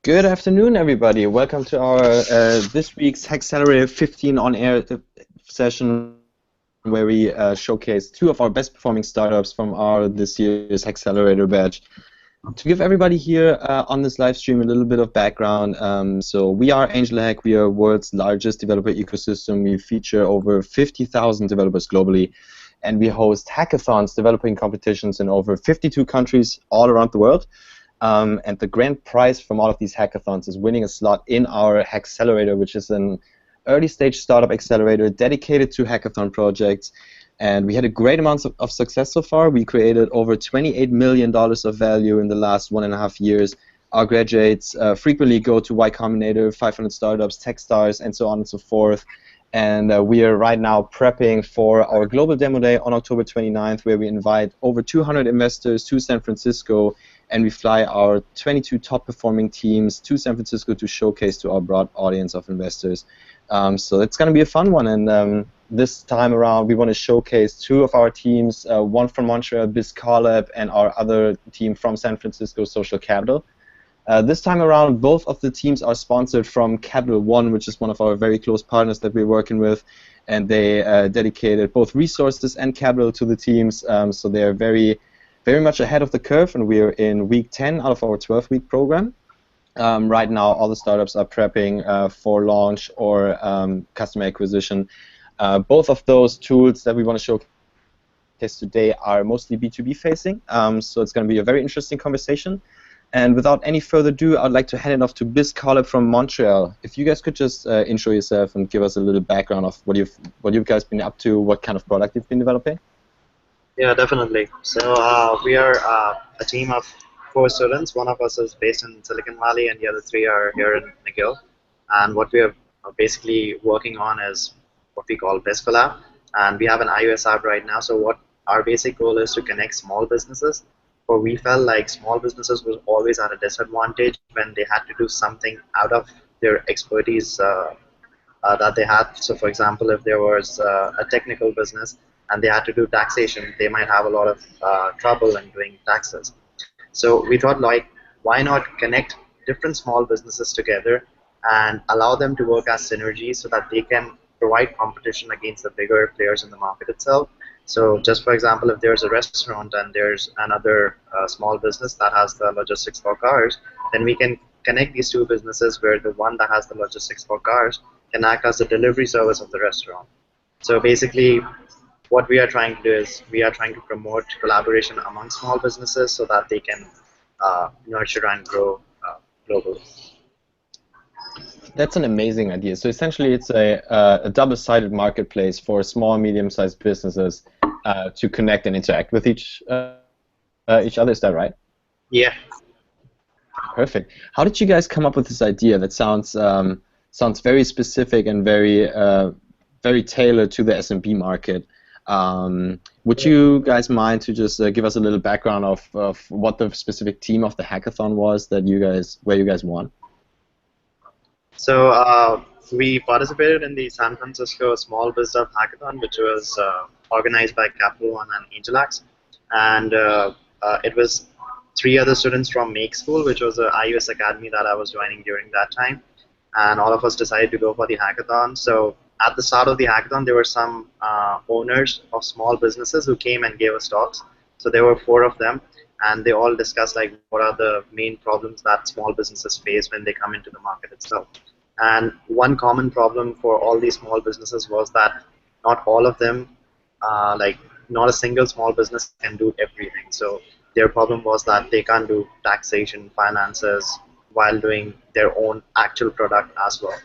Good afternoon, everybody. Welcome to our this week's HACKcelerator 15 on-air session, where we showcase two of our best-performing startups from our this year's HACKcelerator batch. To give everybody here on this live stream a little bit of background, so we are AngelHack. We are world's largest developer ecosystem. We feature over 50,000 developers globally, and we host hackathons, developing competitions in over 52 countries all around the world. And the grand prize from all of these hackathons is winning a slot in our HACKcelerator, which is an early-stage startup accelerator dedicated to hackathon projects. And we had a great amount of success so far. We created over $28 million of value in the last 1.5 years. Our graduates frequently go to Y Combinator, 500 Startups, Techstars, and so on and so forth. And we are right now prepping for our Global Demo Day on October 29th, where we invite over 200 investors to San Francisco, and we fly our 22 top-performing teams to San Francisco to showcase to our broad audience of investors. So it's going to be a fun one, and this time around we want to showcase two of our teams, one from Montreal, BizCollab, and our other team from San Francisco, SocialCapital. This time around, both of the teams are sponsored from Capital One, which is one of our very close partners that we're working with, and they dedicated both resources and capital to the teams, so they're very much ahead of the curve, and we're in week 10 out of our 12-week program. Right now, all the startups are prepping for launch or customer acquisition. Both of those tools that we want to showcase today are mostly B2B facing, so it's going to be a very interesting conversation. And without any further ado, I'd like to hand it off to BizCollab from Montreal. If you guys could just intro yourself and give us a little background of what you've guys been up to, what kind of product you've been developing. Yeah, definitely. So we are a team of 4 students. One of us is based in Silicon Valley, and the other 3 are here in McGill. And what we are basically working on is what we call BizCollab. And we have an iOS app right now. So what our basic goal is to connect small businesses. For we felt like small businesses were always at a disadvantage when they had to do something out of their expertise that they had. So for example, if there was a technical business and they had to do taxation, they might have a lot of trouble in doing taxes. So we thought, like, why not connect different small businesses together and allow them to work as synergies so that they can provide competition against the bigger players in the market itself. So just for example, if there's a restaurant and there's another small business that has the logistics for cars, then we can connect these 2 businesses where the one that has the logistics for cars can act as the delivery service of the restaurant. So basically, what we are trying to do is we are trying to promote collaboration among small businesses so that they can nurture and grow globally. That's an amazing idea. So essentially, it's a double-sided marketplace for small and medium-sized businesses to connect and interact with each other. Is that right? Yeah. Perfect. How did you guys come up with this idea? That sounds very specific and very tailored to the SMB market. Would you guys mind to just give us a little background of what the specific team of the hackathon was that where you guys won? So we participated in the San Francisco Small Biz Dev Hackathon, which was organized by Capital One and AngelHack, and it was 3 other students from Make School, which was an iOS academy that I was joining during that time, and all of us decided to go for the hackathon. So at the start of the hackathon, there were some owners of small businesses who came and gave us talks. So there were 4 of them, and they all discussed like what are the main problems that small businesses face when they come into the market itself. And one common problem for all these small businesses was that not all of them, not a single small business can do everything. So their problem was that they can't do taxation, finances, while doing their own actual product as well.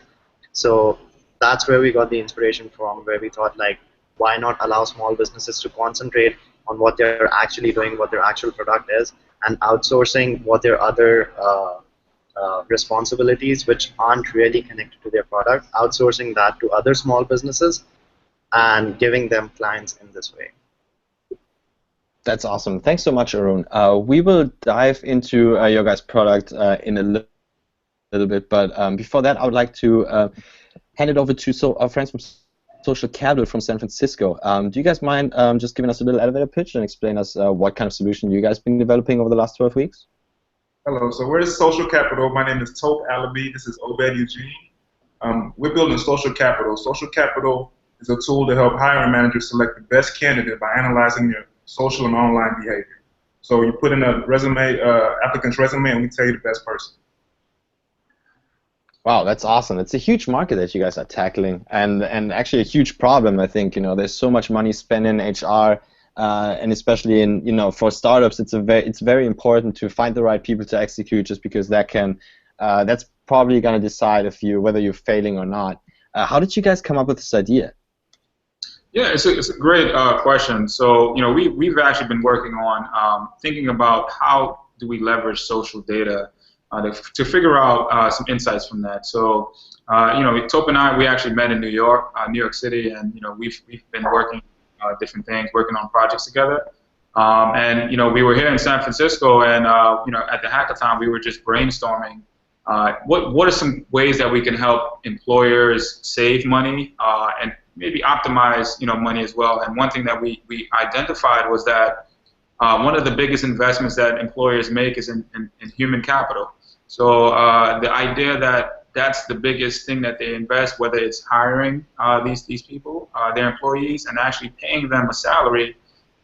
So that's where we got the inspiration from, where we thought, like, why not allow small businesses to concentrate on what they're actually doing, what their actual product is, and outsourcing what their other responsibilities, which aren't really connected to their product, outsourcing that to other small businesses and giving them clients in this way. That's awesome. Thanks so much, Arun. We will dive into your guys' product in a little bit, but before that, I would like to hand it over to our friends from SocialCapital from San Francisco. Do you guys mind just giving us a little elevator pitch and explain us what kind of solution you guys been developing over the last 12 weeks? Hello, so we're Social Capital. My name is Tope Alabi. This is Obed Eugene. We're building Social Capital. Social Capital is a tool to help hiring managers select the best candidate by analyzing their social and online behavior. So you put in a resume, applicant's resume, and we tell you the best person. Wow, that's awesome. It's a huge market that you guys are tackling, and actually a huge problem. I think there's so much money spent in HR, and especially in for startups, it's very important to find the right people to execute, just because that's probably going to decide whether you're failing or not. How did you guys come up with this idea? Yeah, it's a great question. So we've actually been working on thinking about how do we leverage social data to figure out some insights from that. So, Tope and I, we actually met in New York City, and we've been working different things, working on projects together. And we were here in San Francisco, and at the hackathon, we were just brainstorming what are some ways that we can help employers save money and maybe optimize money as well. And one thing that we identified was that one of the biggest investments that employers make is in human capital. So the idea that that's the biggest thing that they invest, whether it's hiring these people, their employees, and actually paying them a salary,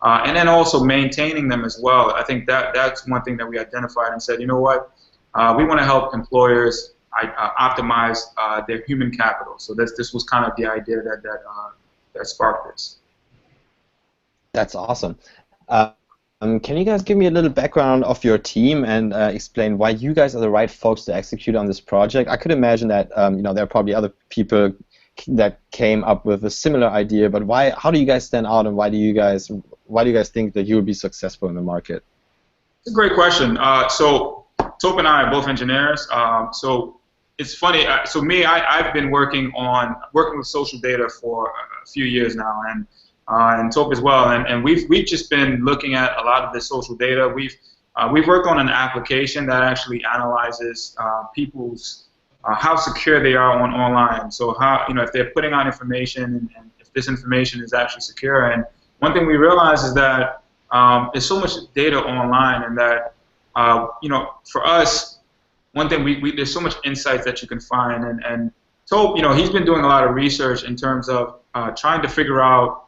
and then also maintaining them as well. I think that's one thing that we identified and said, you know what, we want to help employers optimize their human capital. So this was kind of the idea that sparked this. That's awesome. Can you guys give me a little background of your team and explain why you guys are the right folks to execute on this project? I could imagine that there are probably other people that came up with a similar idea, but why? How do you guys stand out, and why do you guys think that you'll be successful in the market? It's a great question. So Tope and I are both engineers. So it's funny. So I've been working with social data for a few years now, and Tope as well, and we've just been looking at a lot of the social data. We've worked on an application that actually analyzes people's how secure they are online. So how if they're putting out information and if this information is actually secure. And one thing we realize is that there's so much data online, and that for us, one thing there's so much insights that you can find, and Tope, he's been doing a lot of research in terms of trying to figure out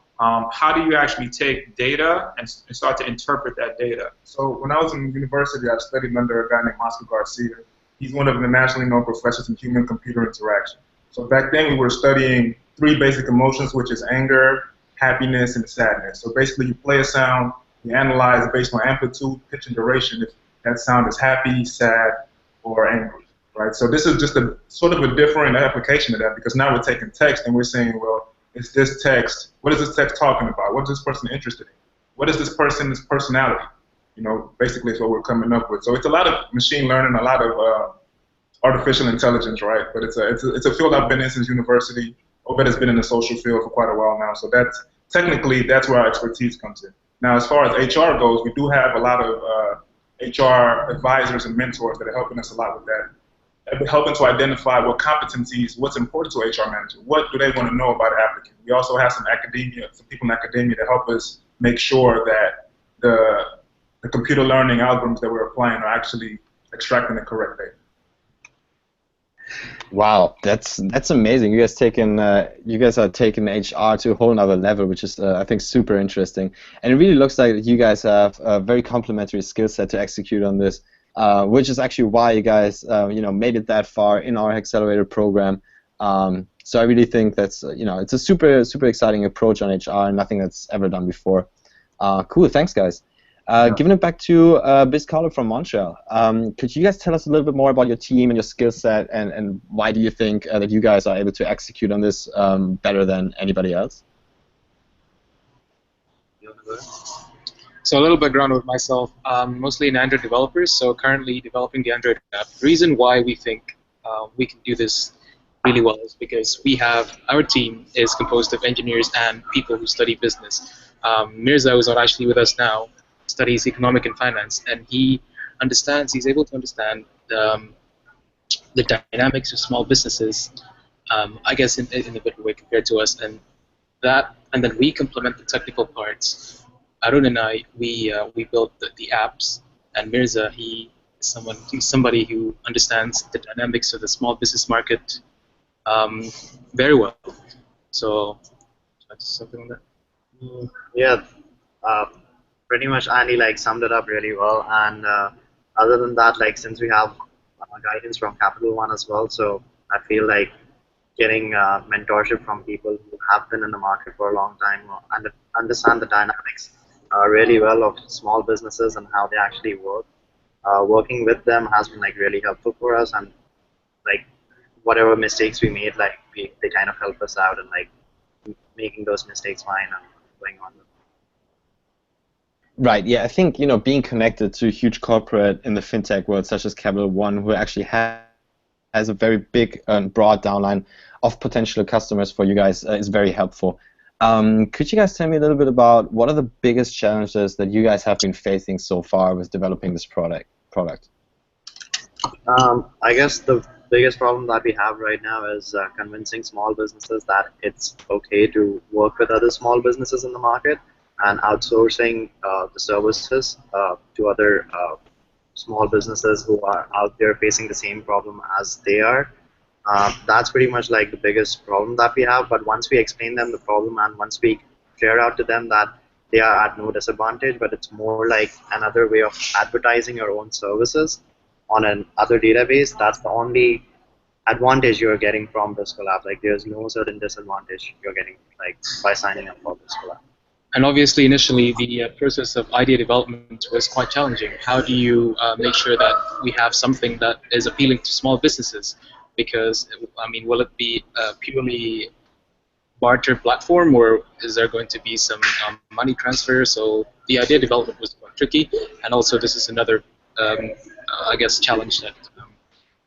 how do you actually take data and start to interpret that data? So when I was in university, I studied under a guy named Oscar Garcia. He's one of the nationally known professors in human-computer interaction. So back then we were studying 3 basic emotions, which is anger, happiness, and sadness. So basically you play a sound, you analyze based on amplitude, pitch, and duration if that sound is happy, sad, or angry. Right? So this is just a sort of a different application of that, because now we're taking text and we're saying, well, is this text, what is this text talking about? What is this person interested in? What is this person's personality? Basically it's what we're coming up with. So it's a lot of machine learning, a lot of artificial intelligence, right? But it's a field I've been in since university. Obed has been in the social field for quite a while now. So that's where our expertise comes in. Now, as far as HR goes, we do have a lot of HR advisors and mentors that are helping us a lot with that. Helping to identify what competencies, what's important to an HR manager, what do they want to know about an applicant. We also have some people in academia to help us make sure that the computer learning algorithms that we're applying are actually extracting the correct data. Wow, that's amazing. You guys are taking HR to a whole nother level, which is I think super interesting. And it really looks like you guys have a very complementary skill set to execute on this. Which is actually why you guys, made it that far in our HACKcelerator program. So I really think that's, it's a super exciting approach on HR, nothing that's ever done before. Cool, thanks guys. Giving it back to BizCollab from Montreal. Could you guys tell us a little bit more about your team and your skill set, and why do you think that you guys are able to execute on this better than anybody else? So a little background with myself, mostly an Android developer, so currently developing the Android app. The reason why we think we can do this really well is because our team is composed of engineers and people who study business. Mirza, who's not actually with us now, studies economic and finance, and he's able to understand the dynamics of small businesses, I guess in a better way compared to us, and then we complement the technical parts. Arun and I, we built the apps, and Mirza, he somebody who understands the dynamics of the small business market very well. So that's something like that. Yeah, uh, pretty much Andy like summed it up really well. And other than that, like since we have guidance from Capital One as well, so I feel like getting mentorship from people who have been in the market for a long time and understand the dynamics really well of small businesses and how they actually work. Working with them has been like really helpful for us, and like whatever mistakes we made, like they kind of help us out and like making those mistakes fine and going on. Right. Yeah. I think being connected to a huge corporate in the fintech world, such as Capital One, who actually has a very big and broad downline of potential customers for you guys, is very helpful. Could you guys tell me a little bit about what are the biggest challenges that you guys have been facing so far with developing this product? I guess the biggest problem that we have right now is convincing small businesses that it's okay to work with other small businesses in the market and outsourcing the services to other small businesses who are out there facing the same problem as they are. That's pretty much like the biggest problem that we have. But once we explain them the problem and once we clear out to them that they are at no disadvantage, but it's more like another way of advertising your own services on an other database, that's the only advantage you're getting from BizCollab. Like there's no certain disadvantage you're getting like by signing up for BizCollab. And obviously, initially, the process of idea development was quite challenging. How do you make sure that we have something that is appealing to small businesses? Because, I mean, will it be a purely barter platform, or is there going to be some money transfer? So the idea development was quite tricky, and also this is another, I guess, challenge that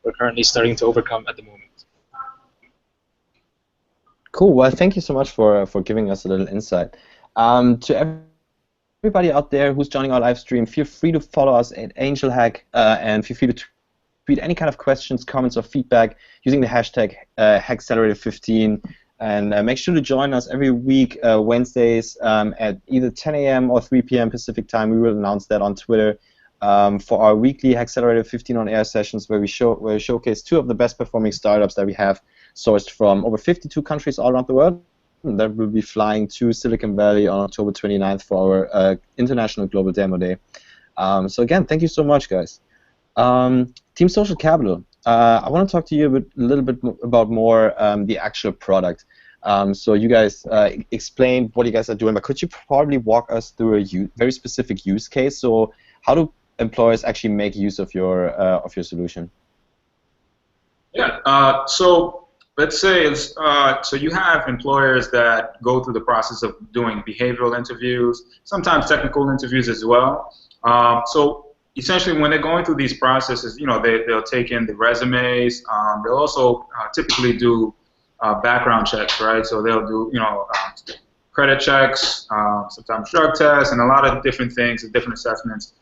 we're currently starting to overcome at the moment. Cool. Well, thank you so much for giving us a little insight. To everybody out there who's joining our live stream, feel free to follow us at AngelHack and feel free to tweet any kind of questions, comments, or feedback using the hashtag HACKcelerator15. And make sure to join us every week, Wednesdays at either 10 a.m. or 3 p.m. Pacific time. We will announce that on Twitter for our weekly HACKcelerator 15 on air sessions where we showcase 2 of the best performing startups that we have sourced from over 52 countries all around the world. That will be flying to Silicon Valley on October 29th for our International Global Demo Day. So again, thank you so much, guys. Team Social Capital, I want to talk to you a little bit about more the actual product. So you guys explained what you guys are doing, but could you probably walk us through a very specific use case? So how do employers actually make use of your solution? Yeah. So let's say so you have employers that go through the process of doing behavioral interviews, sometimes technical interviews as well. So essentially, when they're going through these processes, they'll take in the resumes. They'll also typically do background checks, right? So they'll do credit checks, sometimes drug tests, and a lot of different things and different assessments.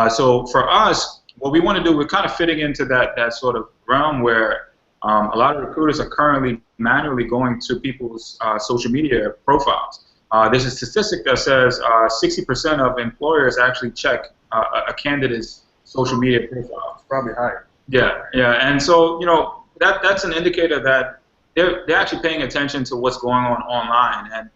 So for us, what we want to do, we're kind of fitting into that sort of realm where a lot of recruiters are currently manually going to people's social media profiles. There's a statistic that says 60% of employers actually check a candidate's social media profile. It's probably higher. Yeah, and so that's an indicator that they're actually paying attention to what's going on online, and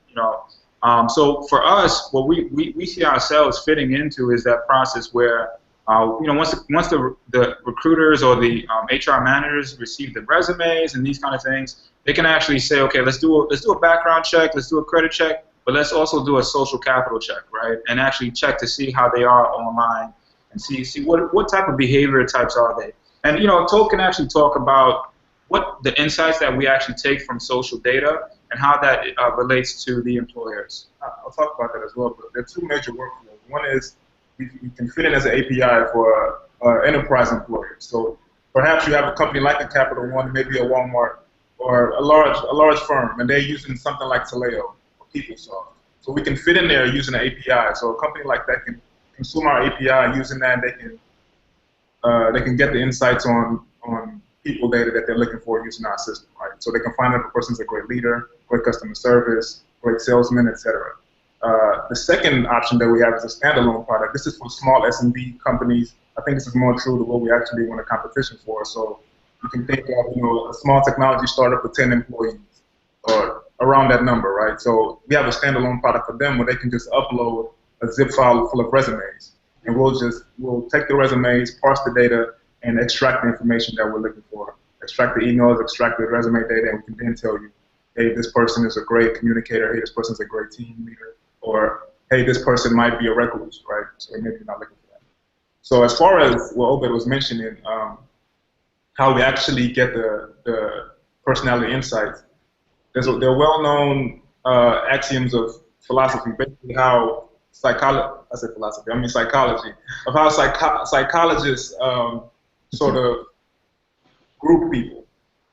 so for us, what we see ourselves fitting into is that process where once the recruiters or the HR managers receive the resumes and these kind of things, they can actually say, okay, let's do a background check, let's do a credit check, but let's also do a social capital check, right? And actually check to see how they are online and see what type of behavior types are they. And Toll can actually talk about what the insights that we actually take from social data and how that relates to the employers. I'll talk about that as well, but there are 2 major workflows. One is we can fit in as an API for enterprise employers. So perhaps you have a company like a Capital One, maybe a Walmart, or a large firm, and they're using something like Taleo or PeopleSoft. So we can fit in there using an API. So a company like that can consume our API using that, and they can get the insights on people data that they're looking for using our system, right? So they can find out if a person's a great leader, great customer service, great salesman, etc. The second option that we have is a standalone product. This is for small SMB companies I think this is more true to what we actually want a competition for. So you can think of, a small technology startup with 10 employees or around that number, right? So we have a standalone product for them where they can just upload a zip file full of resumes. And we'll take the resumes, parse the data, and extract the information that we're looking for. Extract the emails, extract the resume data, and we can then tell you, hey, this person is a great communicator, hey, this person's a great team leader, or hey, this person might be a recluse, right? So maybe you're not looking for that. So as far as what Obed was mentioning, how we actually get the personality insights, they're well-known axioms of philosophy, basically how psychology, of how psychologists sort of group people,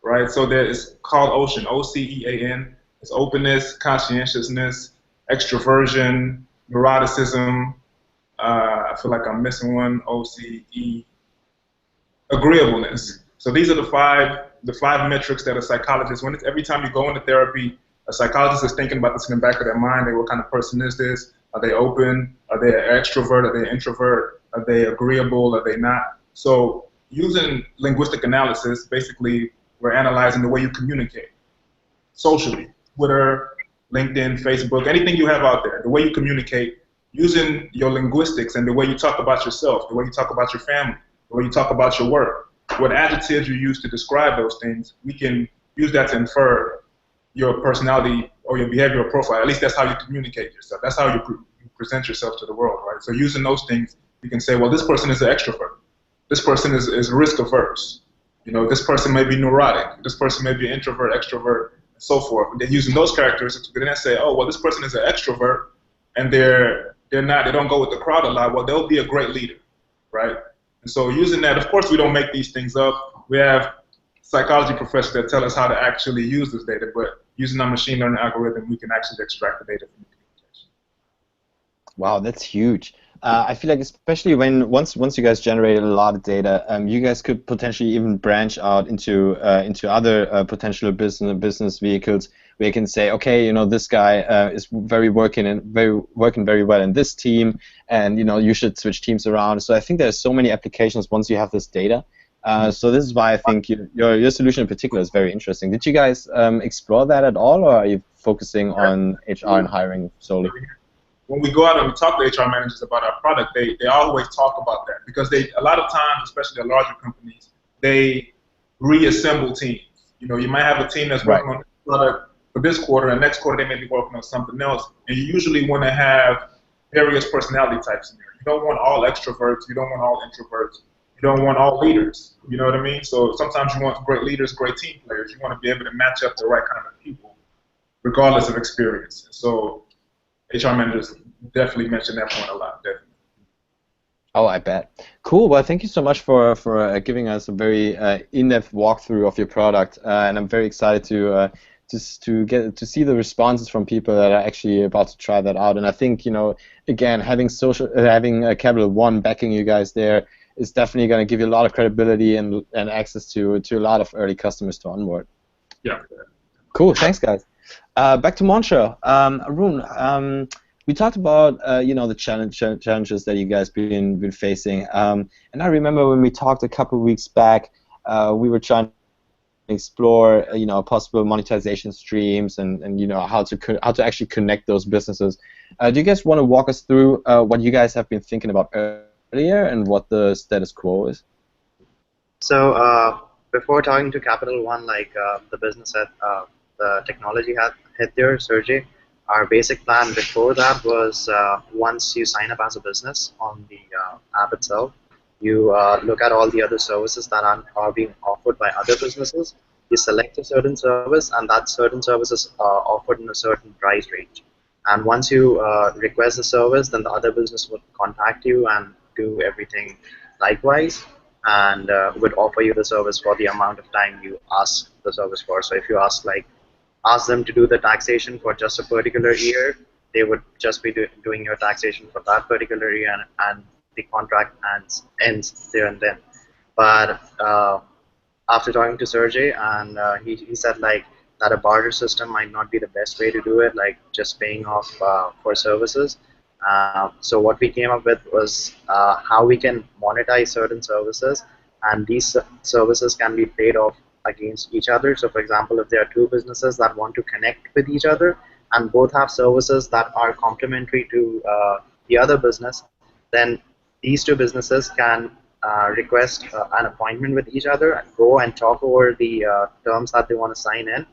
right? So it's called OCEAN, O-C-E-A-N. It's openness, conscientiousness, extroversion, neuroticism. I feel like I'm missing one. O-C-E, agreeableness. So these are the five metrics that a psychologist, every time you go into therapy, a psychologist is thinking about this in the back of their mind. What kind of person is this? Are they open? Are they an extrovert? Are they an introvert? Are they agreeable? Are they not? So using linguistic analysis, basically, we're analyzing the way you communicate socially, Twitter, LinkedIn, Facebook, anything you have out there, the way you communicate, using your linguistics and the way you talk about yourself, the way you talk about your family, the way you talk about your work, what adjectives you use to describe those things, we can use that to infer your personality or your behavioral profile. At least that's how you communicate yourself. That's how you present yourself to the world, right? So using those things, you can say, well, this person is an extrovert. This person is risk averse. This person may be neurotic. This person may be an introvert, extrovert, and so forth. And then using those characteristics, we can then say, oh, well, this person is an extrovert, and they don't go with the crowd a lot. Well, they'll be a great leader, right? And so using that, of course, we don't make these things up. We have psychology professors that tell us how to actually use this data, but using our machine learning algorithm, we can actually extract the data from the communication. Wow, that's huge. I feel like especially once you guys generated a lot of data, you guys could potentially even branch out into other potential business vehicles where you can say, okay, this guy is working very well in this team, and you should switch teams around. So I think there's so many applications once you have this data. So this is why I think your solution in particular is very interesting. Did you guys explore that at all, or are you focusing on HR and hiring solely? When we go out and we talk to HR managers about our product, they always talk about that because a lot of times, especially the larger companies, they reassemble teams. You might have a team that's working on this product for this quarter, and next quarter they may be working on something else. And you usually want to have various personality types in there. You don't want all extroverts. You don't want all introverts. You don't want all leaders. You know what I mean? So sometimes you want great leaders, great team players. You want to be able to match up the right kind of people, regardless of experience. So HR managers definitely mention that point a lot, definitely. Oh, I bet. Cool. Well, thank you so much for giving us a very in-depth walkthrough of your product, and I'm very excited to see the responses from people that are actually about to try that out. And I think again, having Capital One backing you guys there is definitely going to give you a lot of credibility and access to a lot of early customers to onboard. Yeah. Cool. Thanks, guys. Back to Montreal. Arun, we talked about the challenges that you guys been facing, and I remember when we talked a couple of weeks back, we were trying to explore possible monetization streams and how to actually connect those businesses. Do you guys want to walk us through what you guys have been thinking about earlier and what the status quo is? So before talking to Capital One, the business that the technology had hit there, Sergey, our basic plan before that was once you sign up as a business on the app itself, you look at all the other services that are being offered by other businesses. You select a certain service, and that certain service is offered in a certain price range. And once you request the service, then the other business would contact you and do everything likewise, and would offer you the service for the amount of time you ask the service for. So if you ask them to do the taxation for just a particular year, they would just be doing your taxation for that particular year, and the contract ends there and then. But after talking to Sergey, and he said that a barter system might not be the best way to do it, just paying off for services. So what we came up with was how we can monetize certain services, and these services can be paid off against each other. So for example, if there are two businesses that want to connect with each other and both have services that are complementary to the other business, then these two businesses can request an appointment with each other and go and talk over the terms that they want to sign in.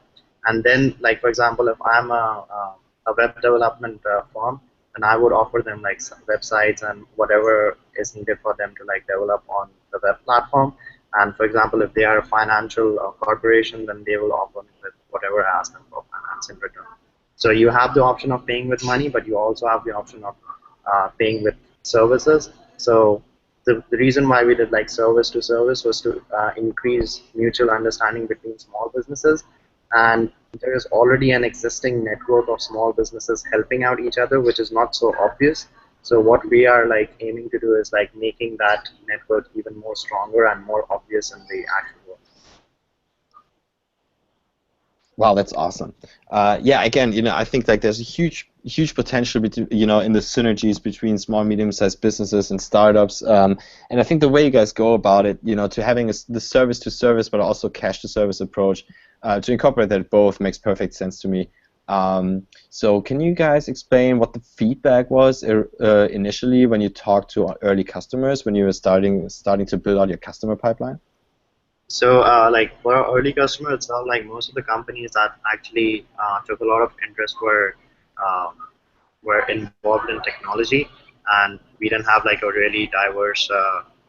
And then, like for example, if I'm a web development firm, and I would offer them like some websites and whatever is needed for them to like develop on the web platform. And for example, if they are a financial corporation, then they will offer me with whatever I ask them for finance in return. So you have the option of paying with money, but you also have the option of paying with services. So the reason why we did like service to service was to increase mutual understanding between small businesses, and there is already an existing network of small businesses helping out each other, which is not so obvious. So what we are like aiming to do is like making that network even more stronger and more obvious in the actual world. Wow, that's awesome. Yeah, again, I think like there's a huge potential between, in the synergies between small, medium-sized businesses and startups. And I think the way you guys go about it, to having the service to service, but also cash to service approach, to incorporate that both makes perfect sense to me. So can you guys explain what the feedback was initially when you talked to early customers, when you were starting to build out your customer pipeline? So like for our early customer itself, like most of the companies that actually took a lot of interest were involved in technology, and we didn't have like a really diverse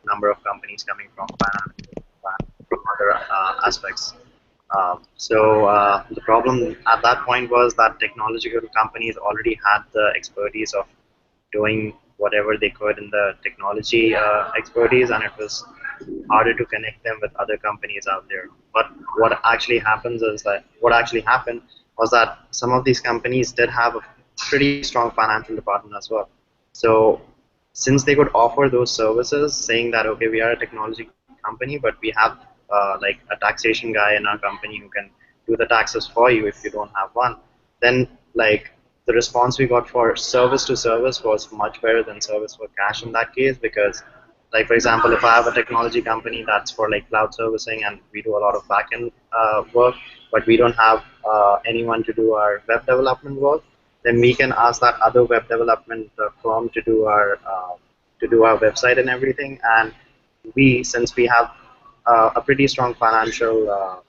number of companies coming from finance, from other aspects. So the problem at that point was that technological companies already had the expertise of doing whatever they could in the technology expertise, and it was harder to connect them with other companies out there. But what actually happened was that some of these companies did have a pretty strong financial department as well. So since they could offer those services, saying that okay, we are a technology company, but we have like a taxation guy in our company who can do the taxes for you if you don't have one, then like the response we got for service to service was much better than service for cash in that case, because like for example, if I have a technology company that's for like cloud servicing and we do a lot of backend work, but we don't have anyone to do our web development work, then we can ask that other web development firm to do our website and everything. And since we have a pretty strong financial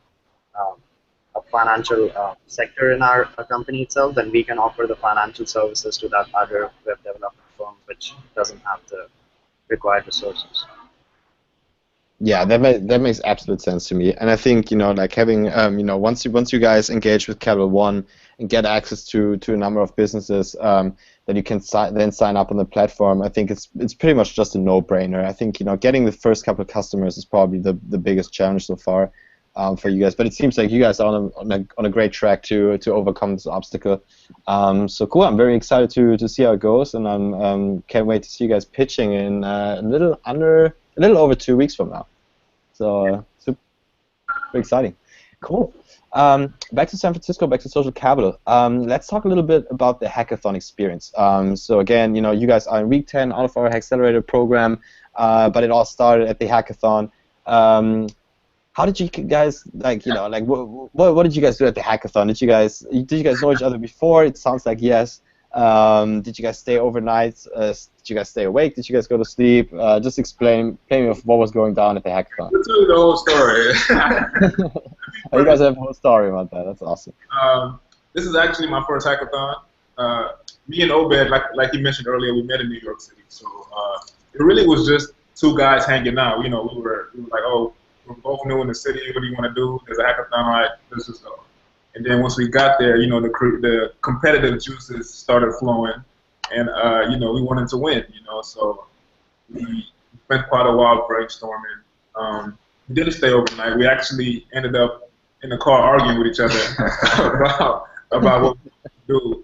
sector in our company itself, then we can offer the financial services to that other web development firm, which doesn't have the required resources. Yeah, that makes absolute sense to me, and I think like having once you guys engage with Capital One and get access to a number of businesses that you can then sign up on the platform, I think it's pretty much just a no-brainer. I think getting the first couple of customers is probably the biggest challenge so far for you guys, but it seems like you guys are on a great track to overcome this obstacle. So cool! I'm very excited to see how it goes, and I'm can't wait to see you guys pitching in a little over 2 weeks from now. So super exciting. Cool. Back to San Francisco, back to SocialCapital. Let's talk a little bit about the hackathon experience. So again, you guys are in week 10 out of our HACKcelerator program, but it all started at the hackathon. How did you guys what did you guys do at the hackathon? Did you guys know each other before? It sounds like yes. Did you guys stay overnight? Did you guys stay awake? Did you guys go to sleep? Just explain me of what was going down at the hackathon. Let's tell you the whole story. You guys have a whole story about that. That's awesome. This is actually my first hackathon. Me and Obed, like you mentioned earlier, we met in New York City. So it really was just two guys hanging out. We were like, oh, we're both new in the city. What do you want to do? There's a hackathon, all right, let's just go. And then once we got there, the competitive juices started flowing, and we wanted to win. So we spent quite a while brainstorming. We didn't stay overnight. We actually ended up in the car arguing with each other about what we do.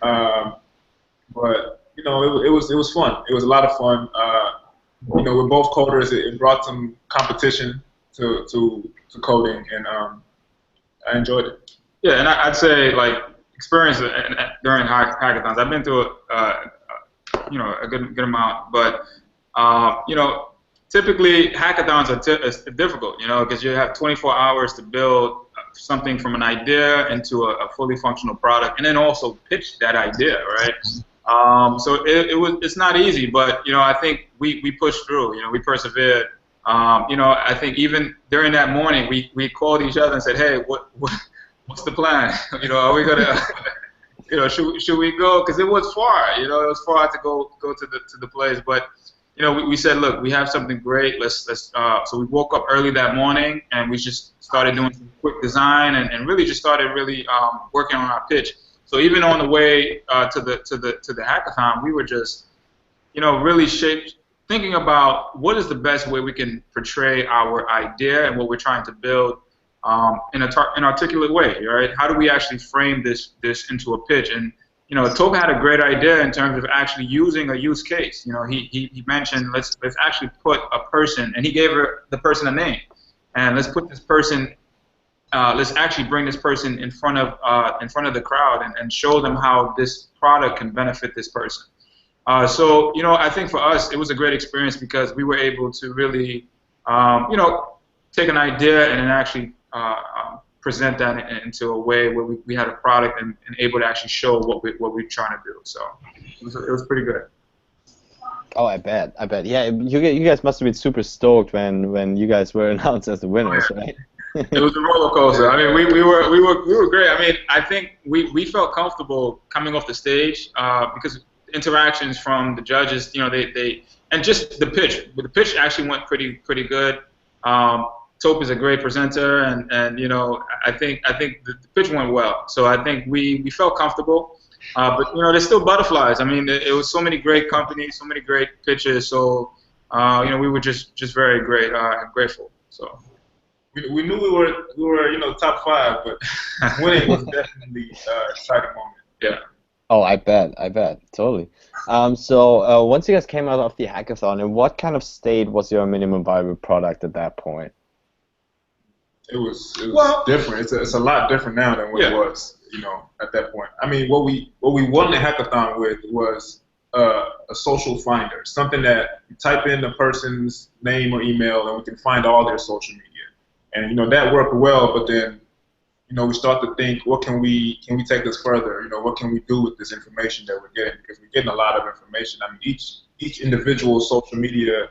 But it was fun. It was a lot of fun. We're both coders. It brought some competition to coding, and I enjoyed it. Yeah, and I'd say like experience during hackathons. I've been to a good amount. But typically hackathons are difficult, because you have 24 hours to build something from an idea into a fully functional product, and then also pitch that idea, right? So it's not easy, but I think we pushed through. We persevered. I think even during that morning, we called each other and said, "Hey, what's the plan? Are we gonna, should we go?" Because it was far. It was far to go to the place. But we said, "Look, we have something great. Let's." So we woke up early that morning and we just started doing some quick design and really just started working on our pitch. So even on the way to the hackathon, we were just really thinking about what is the best way we can portray our idea and what we're trying to build in an articulate way, right? How do we actually frame this into a pitch? And Tope had a great idea in terms of actually using a use case. He mentioned let's actually put a person, and he gave the person a name, and let's put this person. Let's actually bring this person in front of the crowd and show them how this product can benefit this person. So I think for us it was a great experience because we were able to really take an idea and then actually present that into a way where we had a product and able to actually show what we're trying to do. So it was pretty good. Oh, I bet. Yeah, you guys must have been super stoked when you guys were announced as the winners, right? It was a roller coaster. I mean, we were great. I mean, I think we felt comfortable coming off the stage because interactions from the judges, they and just the pitch. The pitch actually went pretty good. Tope is a great presenter, and I think the pitch went well. So I think we felt comfortable. But there's still butterflies. I mean, it was so many great companies, so many great pitches. So we were just very grateful. So. We knew we were top 5, but winning was definitely an exciting moment. Yeah. Oh, I bet, totally. So once you guys came out of the hackathon, in what kind of state was your minimum viable product at that point? It was different. It's a lot different now than what it was, at that point. I mean, what we won the hackathon with was a social finder, something that you type in the person's name or email and we can find all their social media. And that worked well, but then we start to think, what can we take this further? What can we do with this information that we're getting? Because we're getting a lot of information. I mean, each individual social media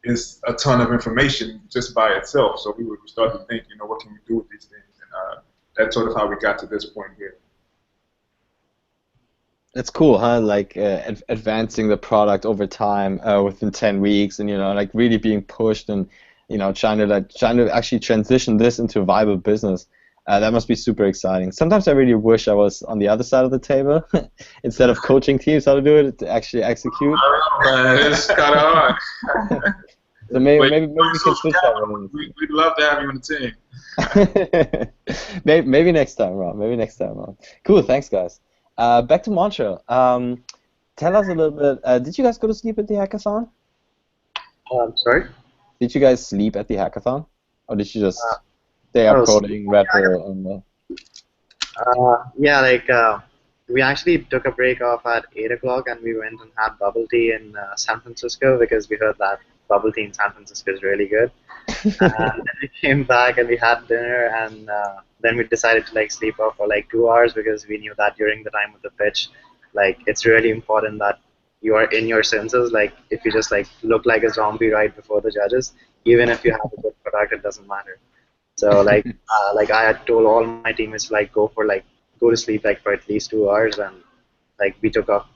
is a ton of information just by itself. So we started to think, what can we do with these things? And that's sort of how we got to this point here. That's cool, huh? Like advancing the product over time within 10 weeks, and like really being pushed and trying to actually transition this into a viable business. That must be super exciting. Sometimes I really wish I was on the other side of the table instead of coaching teams how to do it, to actually execute. It's kind of hard. So maybe we can switch that one. We'd love to have you on the team. maybe next time, Ron. Cool, thanks, guys. Back to Montreal. Tell us a little bit. Did you guys go to sleep at the hackathon? Sorry? Did you guys sleep at the hackathon, or did you just stay up coding, rapper, we actually took a break off at 8 o'clock and we went and had bubble tea in San Francisco because we heard that bubble tea in San Francisco is really good. And then we came back and we had dinner, and then we decided to sleep off for 2 hours because we knew that during the time of the pitch, it's really important that you are in your senses. If you just look like a zombie right before the judges, even if you have a good product, it doesn't matter. So I had told all my teammates go to sleep for at least 2 hours, and we took off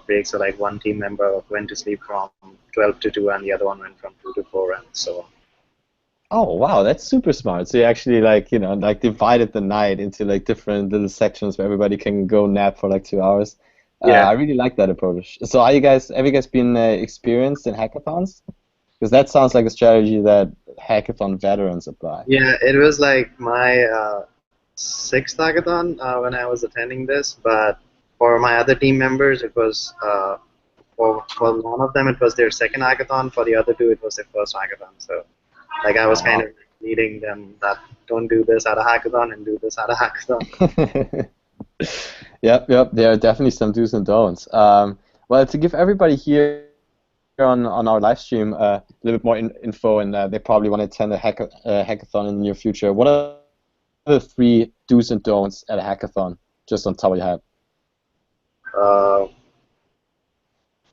breaks. So one team member went to sleep from 12 to 2, and the other one went from 2 to 4, and so on. Oh wow, that's super smart. So you actually divided the night into different little sections where everybody can go nap for 2 hours. Yeah. I really like that approach. So have you guys been experienced in hackathons? Because that sounds like a strategy that hackathon veterans apply. Yeah, it was my 6th hackathon when I was attending this, but for my other team members, it was for one of them it was their 2nd hackathon. For the other 2, it was their 1st hackathon. So I was kind of leading them that don't do this at a hackathon and do this at a hackathon. Yep. There are definitely some do's and don'ts. Well, to give everybody here on our live stream a little bit more info, and they probably want to attend a hackathon in the near future, what are the 3 do's and don'ts at a hackathon, just on top of your head?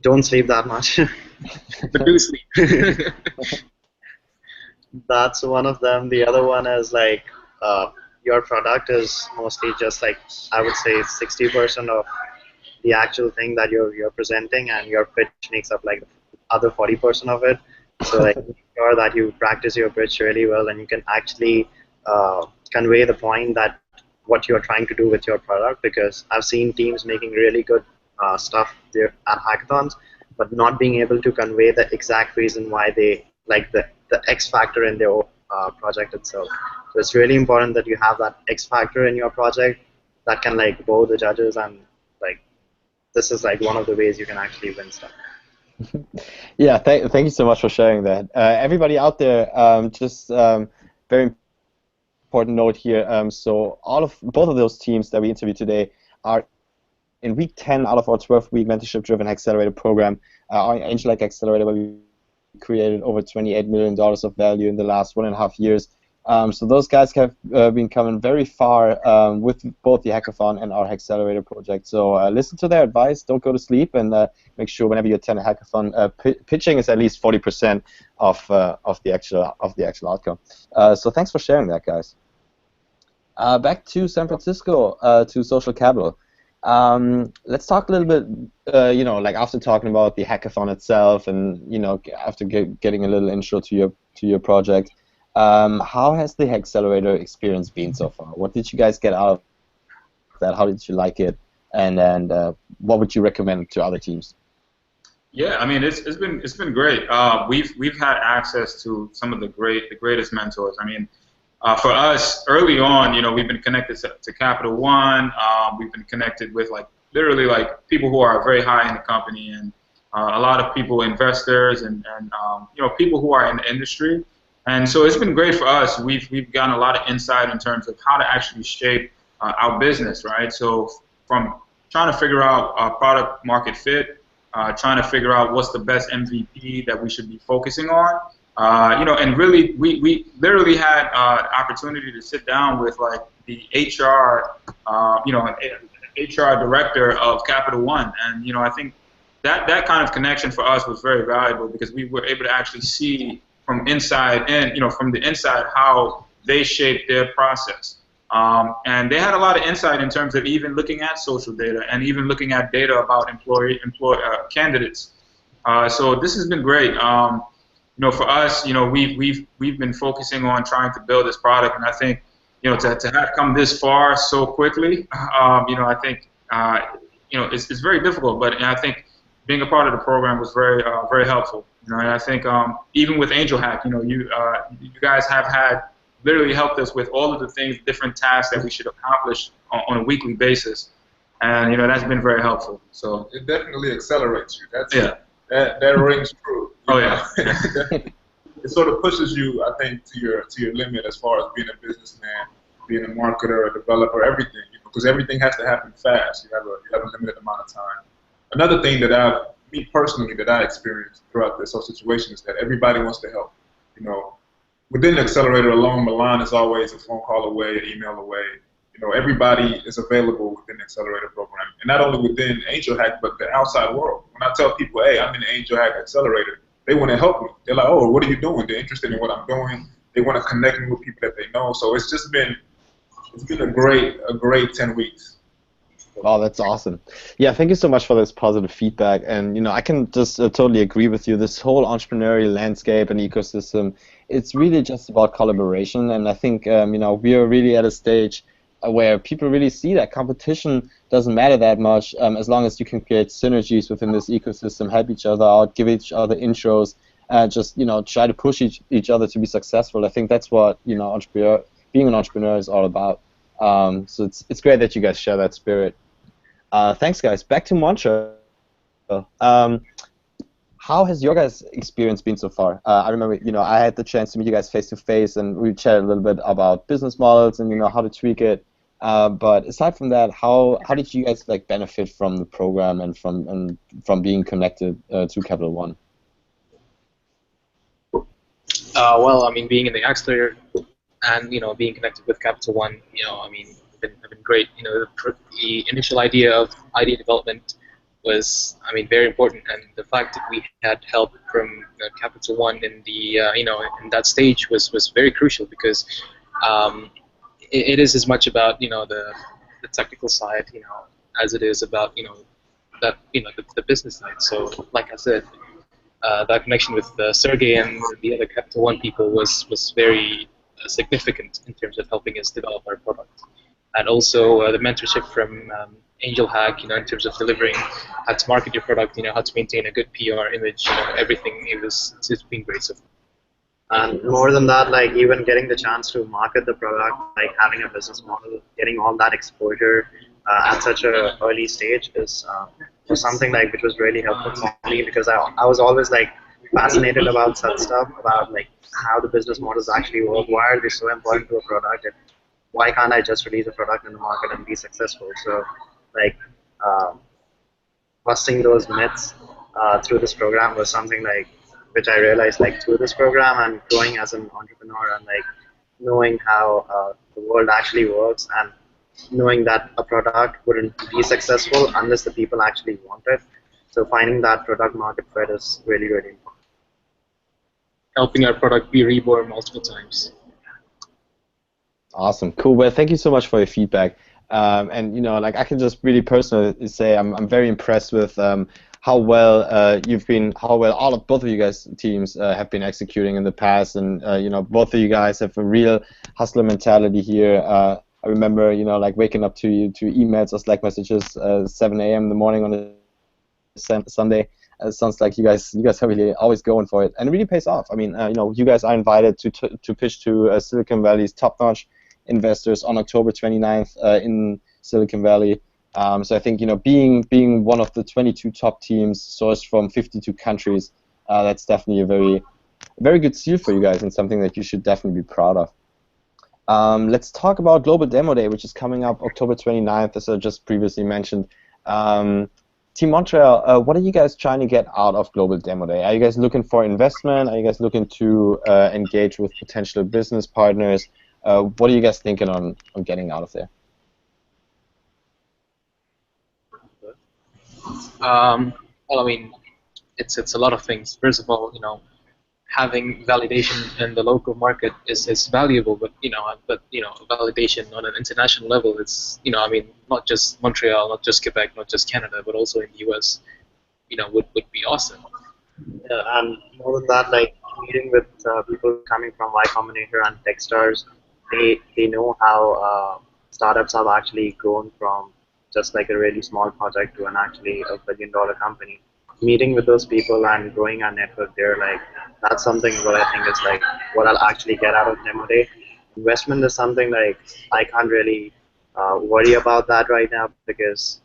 Don't sleep that much. But do sleep. That's one of them. The other one is like your product is mostly just like, I would say 60% of the actual thing that you're presenting, and your pitch makes up like the other 40% of it. So like make sure that you practice your pitch really well, and you can actually convey the point that what you're trying to do with your product. Because I've seen teams making really good stuff there at hackathons, but not being able to convey the exact reason why they like the X factor in their project itself. So it's really important that you have that X factor in your project that can like wow the judges, and like this is like one of the ways you can actually win stuff. Yeah, thank you so much for sharing that. Everybody out there, just very important note here. So both of those teams that we interviewed today are in week 10 out of our 12-week mentorship-driven accelerator program, our Angel-like accelerator, where we created over $28 million of value in the last 1.5 years. So those guys have been coming very far with both the hackathon and our HACKcelerator project. So listen to their advice, don't go to sleep, and make sure whenever you attend a hackathon, pitching is at least 40% of the actual outcome. So thanks for sharing that, guys. Back to San Francisco, to SocialCapital. Let's talk a little bit, like after talking about the hackathon itself, and after getting a little intro to your project. How has the HACKcelerator experience been so far? What did you guys get out of that? How did you like it? And what would you recommend to other teams? Yeah, I mean, it's been great. We've had access to some of the greatest mentors. I mean, for us early on, we've been connected to Capital One. We've been connected with literally people who are very high in the company, and a lot of people, investors, and people who are in the industry. And so it's been great for us. We've gotten a lot of insight in terms of how to actually shape our business, right? So from trying to figure out our product market fit, trying to figure out what's the best MVP that we should be focusing on, and really we literally had opportunity to sit down with the HR, HR director of Capital One, and I think that kind of connection for us was very valuable, because we were able to actually see from inside in, from the inside, how they shape their process. And they had a lot of insight in terms of even looking at social data and even looking at data about candidates. So this has been great. For us, we've been focusing on trying to build this product, and I think, to have come this far so quickly, I think, it's very difficult, but I think being a part of the program was very helpful. And I think even with Angel Hack, you guys have had literally helped us with all of the things, different tasks that we should accomplish on a weekly basis, and that's been very helpful. So it definitely accelerates you. Yeah. That rings true. Oh yeah. It sort of pushes you, I think, to your limit as far as being a businessman, being a marketer, a developer, everything. Because everything has to happen fast. You have a limited amount of time. Another thing that me personally, that I experienced throughout this whole situation is that everybody wants to help. Within the accelerator alone, Milan is always a phone call away, an email away. Everybody is available within the accelerator program, and not only within Angel Hack, but the outside world. When I tell people, hey, I'm in the Angel Hack Accelerator, they want to help me. They're like, oh, what are you doing? They're interested in what I'm doing. They want to connect me with people that they know. So it's been a great 10 weeks. Wow, that's awesome. Yeah, thank you so much for this positive feedback. And I can just totally agree with you. This whole entrepreneurial landscape and ecosystem, it's really just about collaboration. And I think we are really at a stage where people really see that competition doesn't matter that much, as long as you can create synergies within this ecosystem, help each other out, give each other intros, just try to push each other to be successful. I think that's what being an entrepreneur is all about. So it's great that you guys share that spirit. Thanks, guys. Back to Montreal. How has your guys' experience been so far? I remember, I had the chance to meet you guys face to face, and we chatted a little bit about business models and how to tweak it. But aside from that, how did you guys like benefit from the program and from being connected to Capital One? Well, I mean, being in the accelerator and being connected with Capital One, I mean, have been great. The initial idea of idea development was, I mean, very important, and the fact that we had help from Capital One in the in that stage was very crucial, because it is as much about the technical side as it is about that the business side. So like I said, that connection with Sergey and the other Capital One people was very significant in terms of helping us develop our product, and also the mentorship from Angel Hack, in terms of delivering how to market your product, how to maintain a good PR image, everything. It's been great so far. And more than that, like even getting the chance to market the product, like having a business model, getting all that exposure at such a early stage was something like which was really helpful for me, because I was always like fascinated about such stuff, about like how the business models actually work, why are they so important to a product, and why can't I just release a product in the market and be successful? So like busting those myths through this program was something like which I realized like through this program, and growing as an entrepreneur, and like knowing how the world actually works, and knowing that a product wouldn't be successful unless the people actually want it. So finding that product market fit is really, really important. Helping our product be reborn multiple times. Awesome, cool. Well, thank you so much for your feedback. And like I can just really personally say I'm very impressed with how well both of you guys teams have been executing in the past, and both of you guys have a real hustler mentality here. I remember like waking up to emails or Slack messages 7 a.m. in the morning on a Sunday. It sounds like you guys are really always going for it, and it really pays off. I mean, you guys are invited to pitch to Silicon Valley's top-notch investors on October 29th in Silicon Valley. So I think being one of the 22 top teams sourced from 52 countries, that's definitely a very good seal for you guys, and something that you should definitely be proud of. Let's talk about Global Demo Day, which is coming up October 29th, as I just previously mentioned. Team Montreal, what are you guys trying to get out of Global Demo Day? Are you guys looking for investment? Are you guys looking to engage with potential business partners? What are you guys thinking on getting out of there? Well, I mean, it's a lot of things. First of all, having validation in the local market is valuable, but validation on an international level, it's I mean, not just Montreal, not just Quebec, not just Canada, but also in the US, would be awesome. Yeah, and more than that, like meeting with people coming from Y Combinator and Techstars, they know how startups have actually grown from just like a really small project to an actually $1 billion company. Meeting with those people and growing our network there, like that's something what I think is like what I'll actually get out of Demo Day. Investment is something like I can't really worry about that right now, because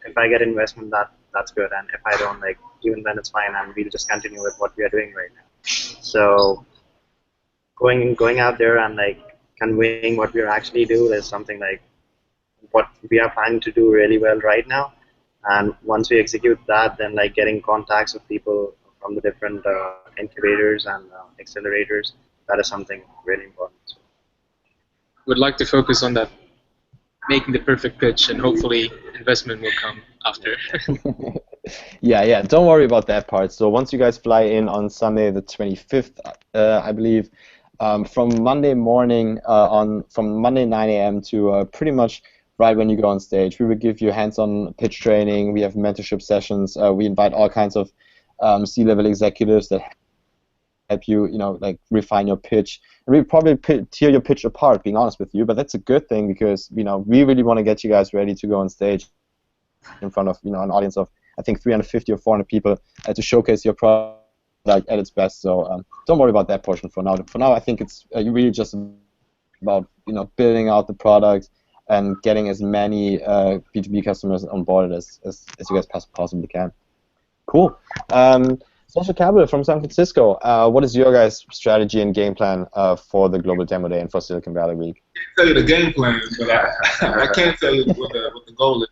if I get investment, that's good, and if I don't, like even then it's fine, and we'll just continue with what we are doing right now. So going out there and like conveying what we actually do is something like what we are planning to do really well right now. And once we execute that, then like getting contacts with people from the different incubators and accelerators, that is something really important. Would like to focus on that, making the perfect pitch, and hopefully investment will come after. Yeah, don't worry about that part. So once you guys fly in on Sunday the 25th, I believe, from Monday morning from Monday 9 a.m. to pretty much right when you go on stage, we will give you hands-on pitch training. We have mentorship sessions. We invite all kinds of C-level executives that help you, like refine your pitch. And we probably tear your pitch apart, being honest with you, but that's a good thing, because we really want to get you guys ready to go on stage in front of an audience of I think 350 or 400 people to showcase your product at its best. So don't worry about that portion for now. For now, I think it's really just about building out the product and getting as many B2B customers on board as you guys possibly can. Cool. Social Capital from San Francisco. What is your guys' strategy and game plan for the Global Demo Day and for Silicon Valley Week? I can't tell you the game plan, but I can tell you what the goal is.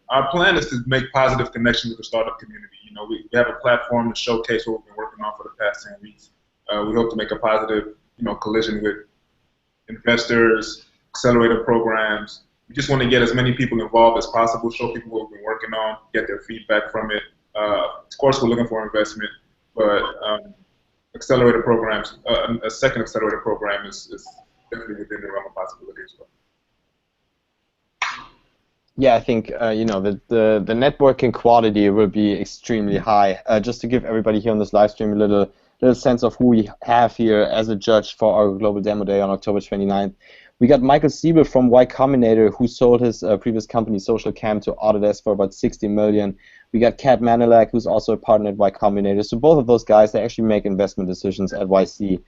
Our plan is to make positive connections with the startup community. You know, we have a platform to showcase what we've been working on for the past 10 weeks. We hope to make a positive, collision with investors, accelerator programs. We just want to get as many people involved as possible, show people what we've been working on, get their feedback from it. Of course, we're looking for investment, but accelerator programs, a second accelerator program is definitely within the realm of possibility as well. Yeah, I think the networking quality will be extremely high. Just to give everybody here on this live stream a little sense of who we have here as a judge for our Global Demo Day on October 29th. We got Michael Siebel from Y Combinator, who sold his previous company SocialCam to Autodesk for about $60 million. We got Kat Manilak, who's also a partner at Y Combinator. So both of those guys, they actually make investment decisions at YC,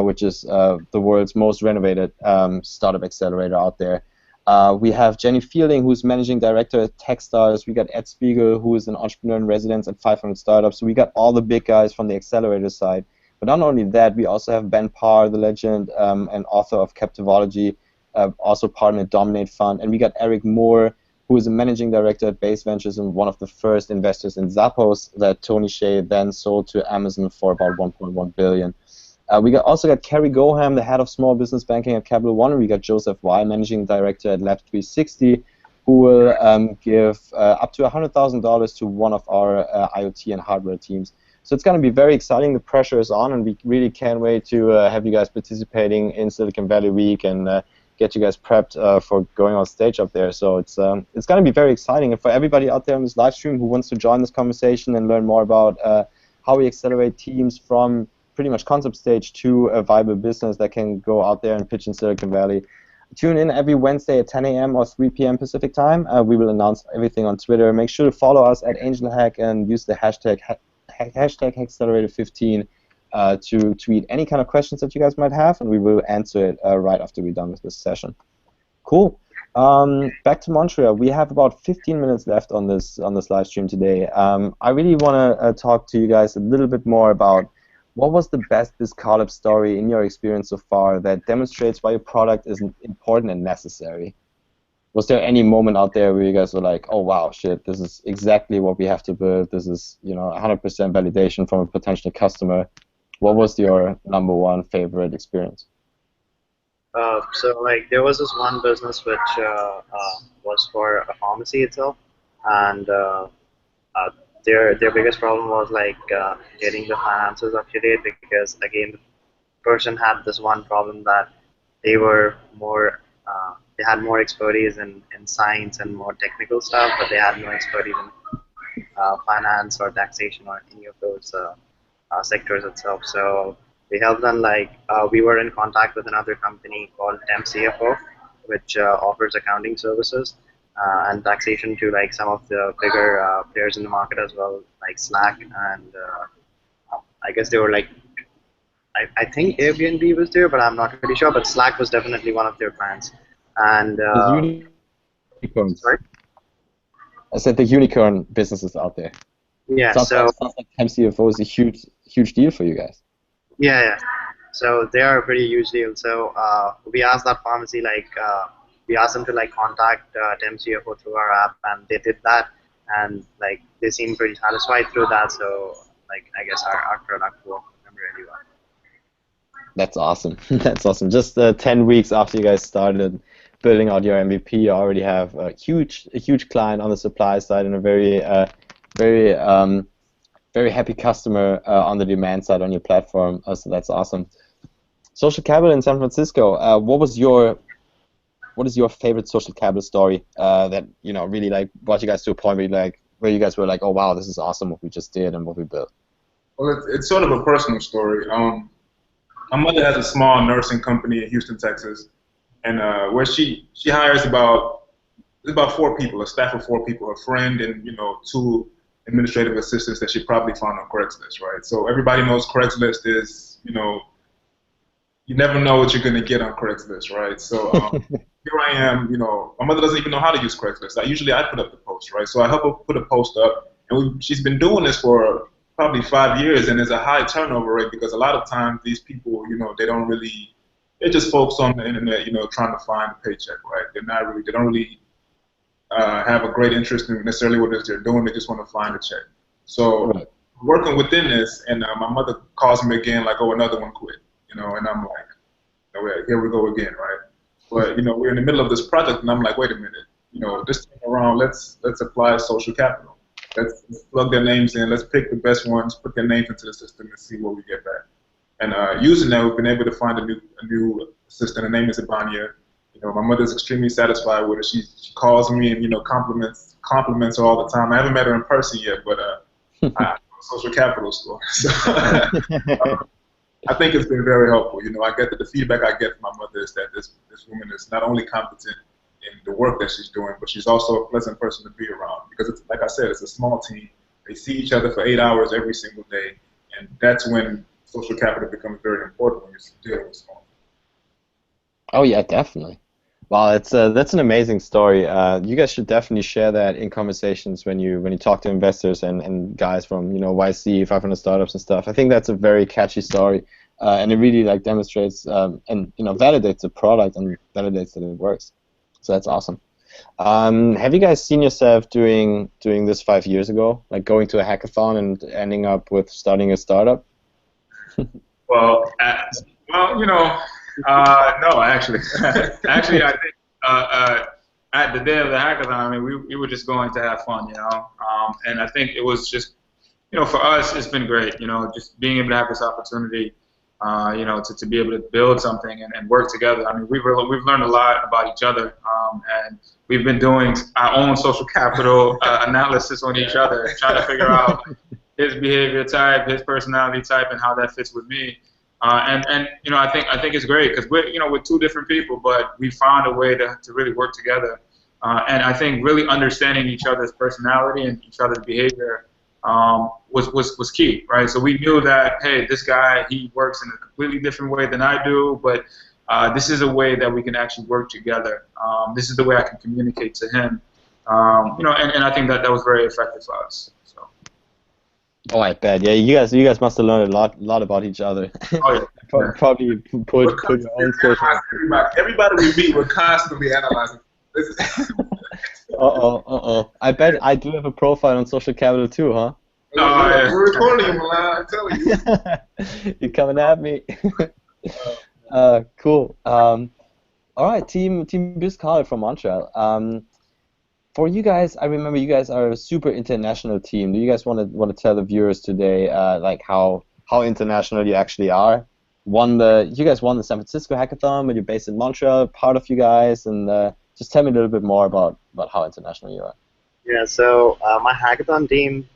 which is the world's most renovated startup accelerator out there. We have Jenny Fielding, who's managing director at Techstars. We got Ed Spiegel, who is an entrepreneur in residence at 500 Startups. So we got all the big guys from the accelerator side. But not only that, we also have Ben Parr, the legend and author of Captivology, also partner at Dominate Fund. And we got Eric Moore, who is a managing director at Base Ventures and one of the first investors in Zappos that Tony Hsieh then sold to Amazon for about $1.1 billion. We also got Kerry Goham, the head of small business banking at Capital One. We got Joseph Y, managing director at Lab 360, who will give up to $100,000 to one of our IoT and hardware teams. So it's going to be very exciting. The pressure is on, and we really can't wait to have you guys participating in Silicon Valley Week and get you guys prepped for going on stage up there. So it's going to be very exciting. And for everybody out there on this live stream who wants to join this conversation and learn more about how we accelerate teams from pretty much concept stage to a viable business that can go out there and pitch in Silicon Valley, tune in every Wednesday at 10 a.m. or 3 p.m. Pacific time. We will announce everything on Twitter. Make sure to follow us at AngelHack and use the hashtag HACKcelerator15 to tweet any kind of questions that you guys might have, and we will answer it right after we're done with this session. Cool. Back to Montreal. We have about 15 minutes left on this live stream today. I really want to talk to you guys a little bit more about what was the best BizCollab story in your experience so far that demonstrates why your product is important and necessary? Was there any moment out there where you guys were like, oh wow, shit, this is exactly what we have to build, this is 100% validation from a potential customer? What was your number one favorite experience? So there was this one business which was for a pharmacy itself, and their biggest problem was getting the finances up to date, because again the person had this one problem that they were more they had more expertise in science and more technical stuff, but they had no expertise in finance or taxation or any of those sectors itself. So we helped them. We were in contact with another company called Temp CFO, which offers accounting services and taxation to some of the bigger players in the market as well, like Slack, and I guess they were I think Airbnb was there, but I'm not really sure. But Slack was definitely one of their clients. And unicorns. Sorry? I said the unicorn businesses out there. Yeah. Sounds like Temp CFO is a huge deal for you guys. Yeah. So they are a pretty huge deal. So we asked that pharmacy, we asked them to contact Temp CFO through our app, and they did that, and they seemed pretty satisfied through that. So I guess our product worked for them really well. That's awesome. That's awesome. Just 10 weeks after you guys started building out your MVP, you already have a huge client on the supply side and a very happy customer on the demand side on your platform. So that's awesome. SocialCapital in San Francisco. What is your favorite SocialCapital story that really brought you guys to a point where you guys were like, oh wow, this is awesome what we just did and what we built? Well, it's sort of a personal story. My mother has a small nursing company in Houston, Texas, and where she hires about 4 people, a staff of 4 people, a friend and 2 administrative assistants that she probably found on Craigslist, right? So everybody knows Craigslist is, you never know what you're going to get on Craigslist, right? So here I am, my mother doesn't even know how to use Craigslist. Usually I put up the post, right? So I help her put a post up, and she's been doing this for probably 5 years, and there's a high turnover rate because a lot of times these people, they don't really, they're just folks on the internet, trying to find a paycheck, right? They don't really have a great interest in necessarily what it is they're doing. They just want to find a check. So Right. working within this, and my mother calls me again, like, oh, another one quit, and I'm like, here we go again, right? But we're in the middle of this project, and I'm like, wait a minute, this time around, let's apply social capital. Let's plug their names in. Let's pick the best ones, put their names into the system, and see what we get back. And using that, we've been able to find a new assistant. Her name is Ibania. My mother's extremely satisfied with her. She calls me and compliments her all the time. I haven't met her in person yet, but I social capital store. So I think it's been very helpful. I get the feedback I get from my mother is that this woman is not only competent in the work that she's doing, but she's also a pleasant person to be around because it's, like I said, it's a small team. They see each other for 8 hours every single day, and that's when social capital becomes very important when you're dealing with small. Oh yeah, definitely. Wow, that's an amazing story. You guys should definitely share that in conversations when you talk to investors and guys from YC 500 startups and stuff. I think that's a very catchy story, and it really demonstrates and validates the product and validates that it works. So that's awesome. Have you guys seen yourself doing this 5 years ago, like going to a hackathon and ending up with starting a startup? Well, no, actually. Actually, I think at the day of the hackathon, I mean, we were just going to have fun, and I think it was just, for us, it's been great, just being able to have this opportunity, to be able to build something and work together. I mean, we've learned a lot about each other, and we've been doing our own social capital analysis on each other, trying to figure out his behavior type, his personality type, and how that fits with me. And I think it's great because we're two different people, but we found a way to really work together. And I think really understanding each other's personality and each other's behavior was key, right? So we knew that, hey, this guy, he works in a completely different way than I do, but this is a way that we can actually work together. This is the way I can communicate to him. And I think that was very effective for us. So. Oh, I bet. Yeah, you guys must have learned a lot about each other. Oh, yeah. Probably put your own social. Everybody we meet, we're constantly analyzing. I bet I do have a profile on Social Capital too, huh? Yeah. We're recording him, I'm telling you. You're coming at me. Cool. All right, team BizCollab from Montreal. For you guys, I remember you guys are a super international team. Do you guys want to tell the viewers today, how international you actually are? You guys won the San Francisco hackathon, but you're based in Montreal. Part of you guys, and just tell me a little bit more about how international you are. Yeah. So my hackathon team,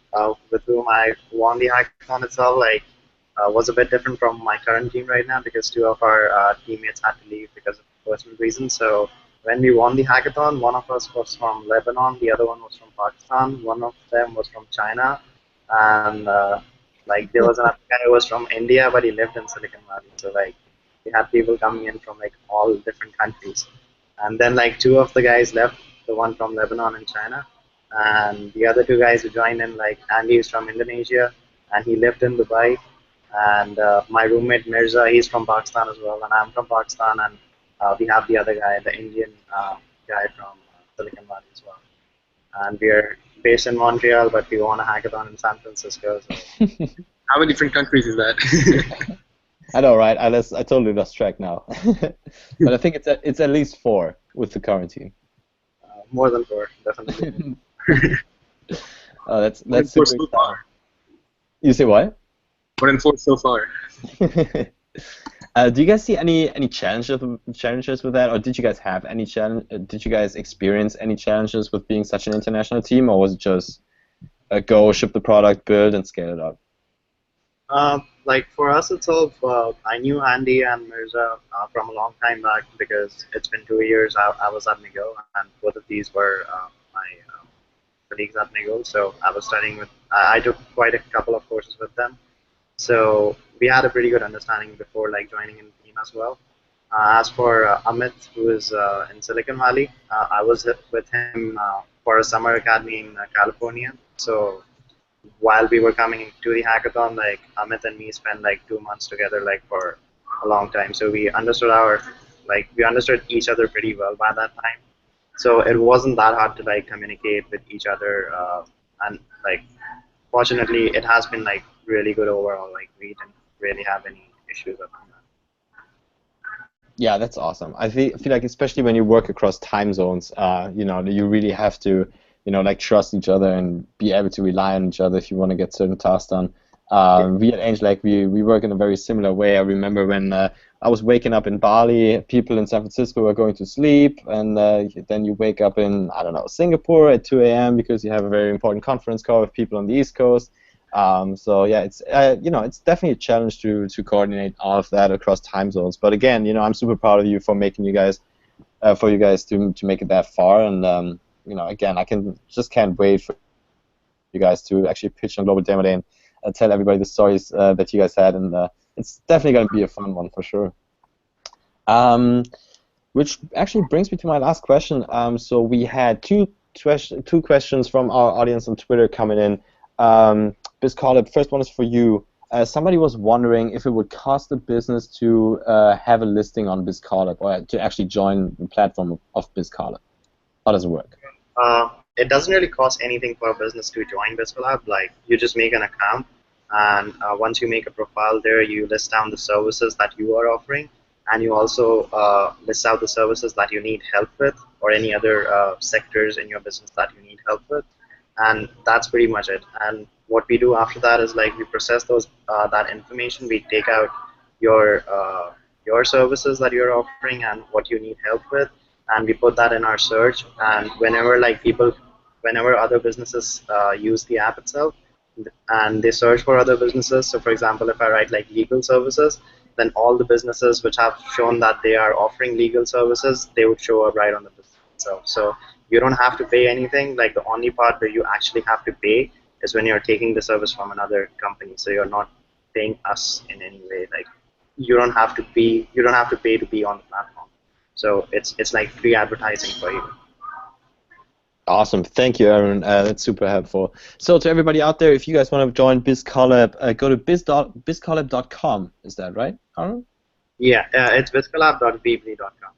with whom I won the hackathon itself, was a bit different from my current team right now because two of our teammates had to leave because of personal reasons. So when we won the hackathon, one of us was from Lebanon, the other one was from Pakistan, one of them was from China, and there was another guy who was from India, but he lived in Silicon Valley. So we had people coming in from all different countries, and then two of the guys left, the one from Lebanon and China, and the other two guys who joined in, Andy is from Indonesia, and he lived in Dubai, and my roommate Mirza, he's from Pakistan as well, and I'm from Pakistan, and we have the other guy, the Indian guy from Silicon Valley as well. And we're based in Montreal, but we won a hackathon in San Francisco. So. How many different countries is that? I know, right? I totally lost track now. But I think it's at least 4 with the current team. More than 4, definitely. Oh, that's super so far. You say what? 1 and 4 so far. Do you guys see any challenges with that, or did you guys have any challenge? Did you guys experience any challenges with being such an international team, or was it just go, ship the product, build, and scale it up? For us itself, I knew Andy and Mirza from a long time back because it's been 2 years. I was at McGill, and both of these were my colleagues at McGill. So I was studying with. I took quite a couple of courses with them. So we had a pretty good understanding before joining in the team as well. As for Amit, who is in Silicon Valley, I was with him for a summer academy in California. So while we were coming to the hackathon, like Amit and me spent like 2 months together, like for a long time. So we understood we understood each other pretty well by that time. So it wasn't that hard to like communicate with each other, and like fortunately, it has been like really good overall. Like we didn't really have any issues around that. Yeah, that's awesome. I feel like especially when you work across time zones, you know, you really have to, you know, like trust each other and be able to rely on each other if you want to get certain tasks done. We at Angel, like we work in a very similar way. I remember when I was waking up in Bali, people in San Francisco were going to sleep, and then you wake up in, I don't know, Singapore at 2 a.m. because you have a very important conference call with people on the East Coast. So yeah, it's you know, it's definitely a challenge to coordinate all of that across time zones. But again, you know, I'm super proud of you for making you guys to make it that far. And you know, again, can't wait for you guys to actually pitch on Global Demo Day and tell everybody the stories that you guys had. And it's definitely going to be a fun one for sure. Which actually brings me to my last question. So we had two questions from our audience on Twitter coming in. BizCollab, first one is for you. Somebody was wondering if it would cost a business to have a listing on BizCollab or to actually join the platform of BizCollab. How does it work? It doesn't really cost anything for a business to join BizCollab. Like you just make an account, and once you make a profile there, you list down the services that you are offering, and you also list out the services that you need help with, or any other sectors in your business that you need help with. And that's pretty much it. And what we do after that is like we process that information. We take out your services that you're offering and what you need help with, and we put that in our search. And whenever other businesses use the app itself and they search for other businesses, so for example, if I write like legal services, then all the businesses which have shown that they are offering legal services, they would show up right on the business itself. So you don't have to pay anything. Like the only part where you actually have to pay is when you're taking the service from another company. So you're not paying us in any way. Like you don't have to pay to be on the platform. So it's like free advertising for you. Awesome, thank you, Aaron. That's super helpful. So to everybody out there, if you guys want to join BizCollab, go to bizcollab.com. Is that right, Aaron? Yeah, it's bizcollab.weebly.com.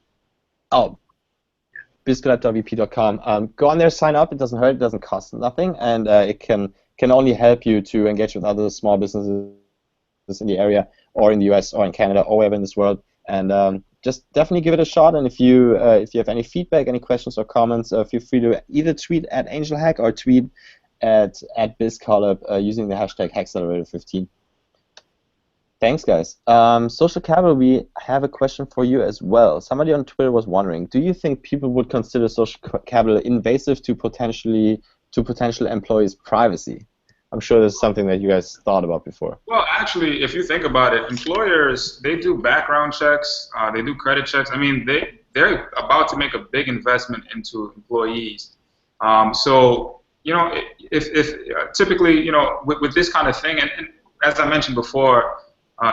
Oh. bizcollab.vp.com. Go on there, sign up. It doesn't hurt. It doesn't cost nothing, and it can only help you to engage with other small businesses in the area, or in the US, or in Canada, or wherever in this world. And just definitely give it a shot. And if you have any feedback, any questions or comments, feel free to either tweet at AngelHack or tweet at BizCollab using the hashtag HACKcelerator15. Thanks, guys. SocialCapital, we have a question for you as well. Somebody on Twitter was wondering, do you think people would consider SocialCapital invasive to potential employees' privacy? I'm sure this is something that you guys thought about before. Well, actually, if you think about it, employers, they do background checks, they do credit checks. I mean, they're about to make a big investment into employees. So, you know, if typically, you know, with this kind of thing, and as I mentioned before,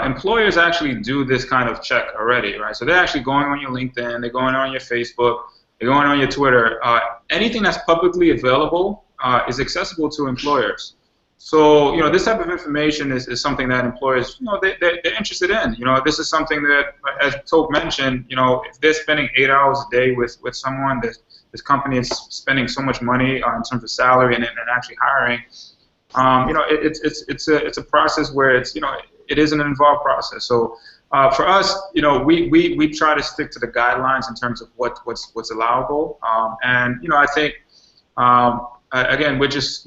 employers actually do this kind of check already, right? So they're actually going on your LinkedIn, they're going on your Facebook, they're going on your Twitter. Anything that's publicly available is accessible to employers. So, you know, this type of information is something that employers, you know, they're interested in. You know, this is something that, as Tope mentioned, you know, if they're spending 8 hours a day with someone, this company is spending so much money in terms of salary and actually hiring, you know, it's a process where it's, you know, it is an involved process. So for us, you know, we try to stick to the guidelines in terms of what's allowable. And you know, I think again, we're just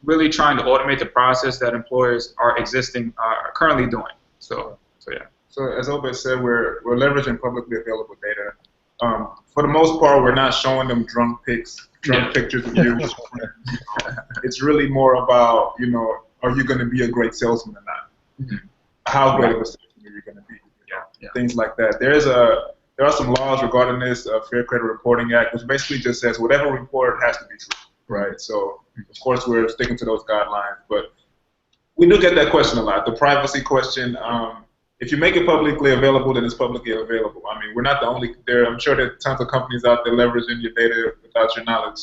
really trying to automate the process that employers are currently doing. So yeah. So as Obed said, we're leveraging publicly available data. For the most part, we're not showing them drunk pictures of you. It's really more about, you know, are you going to be a great salesman or not? Mm-hmm. How great of a salesman are you going to be? Yeah. Things like that. There are some laws regarding this, Fair Credit Reporting Act, which basically just says whatever report has to be true, right? So of course we're sticking to those guidelines, but we do get that question a lot, the privacy question. If you make it publicly available, then it's publicly available. I mean, we're not the only. I'm sure there are tons of companies out there leveraging your data without your knowledge.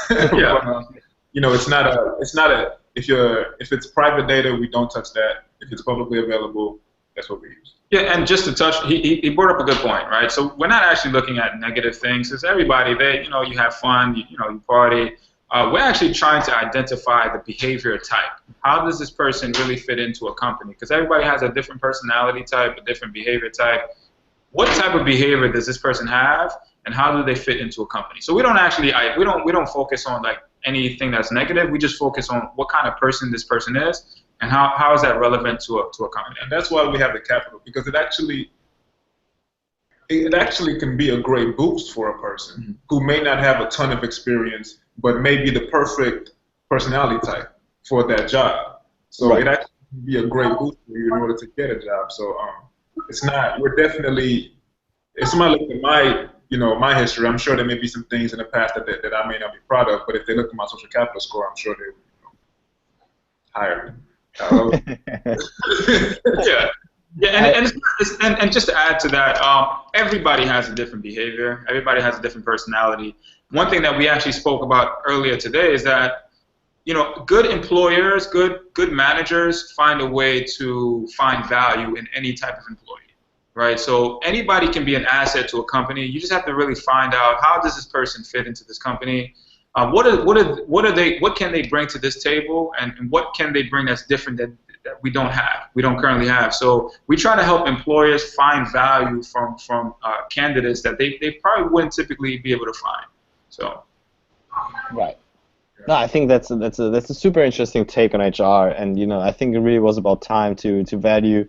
Yeah. But, you know, it's not a if it's private data, we don't touch that. If it's publicly available, that's what we use. Yeah, and just to touch, he brought up a good point, right? So we're not actually looking at negative things. It's everybody. You have fun, you party. We're actually trying to identify the behavior type. How does this person really fit into a company? Because everybody has a different personality type, a different behavior type. What type of behavior does this person have, and how do they fit into a company? So we don't actually, we don't focus on like anything that's negative. We just focus on what kind of person this person is, and how is that relevant to a company. And that's why we have the capital, because it actually can be a great boost for a person who may not have a ton of experience, but may be the perfect personality type for that job. So it actually can be a great boost for you in order to get a job. So it's not, we're definitely, if somebody looked at my history, I'm sure there may be some things in the past that I may not be proud of, but if they look at my social capital score, I'm sure they would hire me. And just to add to that, everybody has a different behavior. Everybody has a different personality. One thing that we actually spoke about earlier today is that, good employers, good managers find a way to find value in any type of employee, right? So anybody can be an asset to a company. You just have to really find out, how does this person fit into this company? What can they bring to this table, and what can they bring that's different that we don't currently have? So we try to help employers find value from candidates that they probably wouldn't typically be able to find. So. Right. No, I think that's a super interesting take on HR, and I think it really was about time to value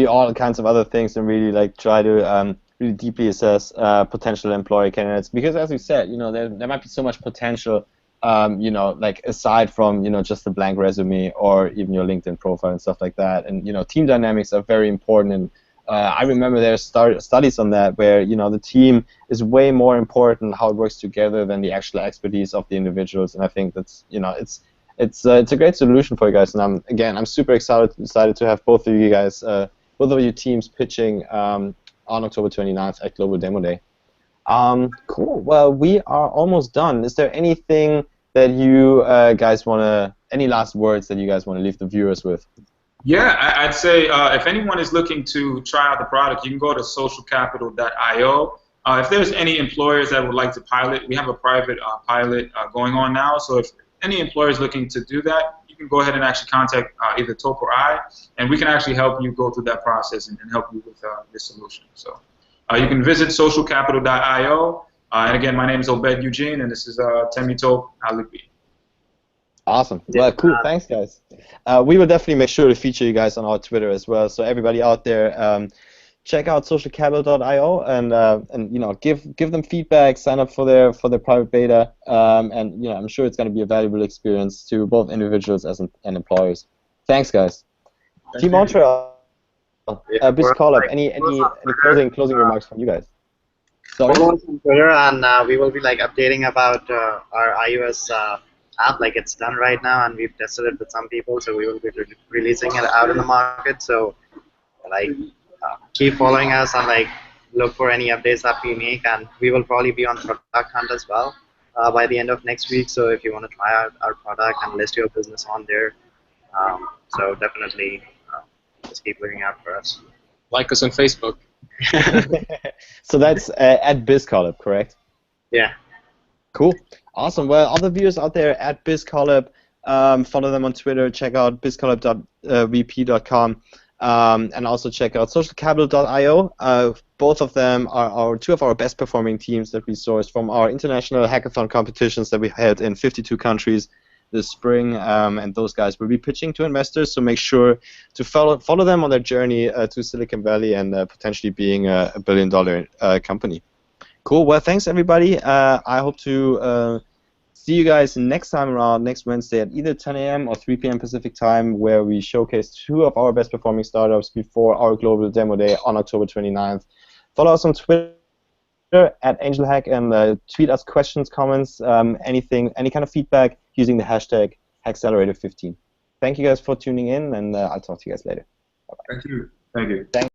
all kinds of other things and really like try to really deeply assess potential employer candidates, because as you said, there might be so much potential, like aside from just the blank resume or even your LinkedIn profile and stuff like that, and team dynamics are very important. And I remember there are studies on that where the team is way more important, how it works together, than the actual expertise of the individuals. And I think that's it's a great solution for you guys. And I'm super excited to have both of you guys, both of your teams pitching on October 29th at Global Demo Day. Cool. Well, we are almost done. Is there anything that you guys any last words that you guys want to leave the viewers with? Yeah, I'd say if anyone is looking to try out the product, you can go to SocialCapital.io. If there's any employers that would like to pilot, we have a private pilot going on now. So if any employer is looking to do that, you can go ahead and actually contact either Tope or I, and we can actually help you go through that process and help you with this solution. So you can visit SocialCapital.io. And again, my name is Obed Eugene, and this is Temi Tope Alibi. Awesome. Well, cool. Thanks, guys. We will definitely make sure to feature you guys on our Twitter as well. So everybody out there, check out SocialCapital.io and give them feedback. Sign up for their private beta. And I'm sure it's going to be a valuable experience to both individuals and employers. Thanks, guys. Team Montreal, BizCollab. Any closing remarks from you guys? Sorry. Follow us on Twitter, and we will be updating about our iOS app. It's done right now, and we've tested it with some people, so we will be releasing it out in the market. So keep following us and look for any updates that we make, and we will probably be on product hunt as well by the end of next week. So if you want to try out our product and list your business on there, so definitely just keep looking out for us. Like us on Facebook. So that's at BizCollab, correct? Yeah. Cool. Awesome. Well, all the viewers out there at BizCollab, follow them on Twitter. Check out bizcollab.vp.com, and also check out SocialCapital.io. Both of them are two of our best performing teams that we sourced from our international hackathon competitions that we held in 52 countries this spring, and those guys will be pitching to investors. So make sure to follow them on their journey to Silicon Valley and potentially being a billion-dollar company. Cool. Well, thanks everybody. I hope to see you guys next time around, next Wednesday at either 10 a.m. or 3 p.m. Pacific time, where we showcase two of our best performing startups before our global demo day on October 29th. Follow us on Twitter at AngelHack and tweet us questions, comments, any kind of feedback using the hashtag HACKcelerator15. Thank you guys for tuning in, and I'll talk to you guys later. Bye-bye. Thank you. Thank you. Thanks.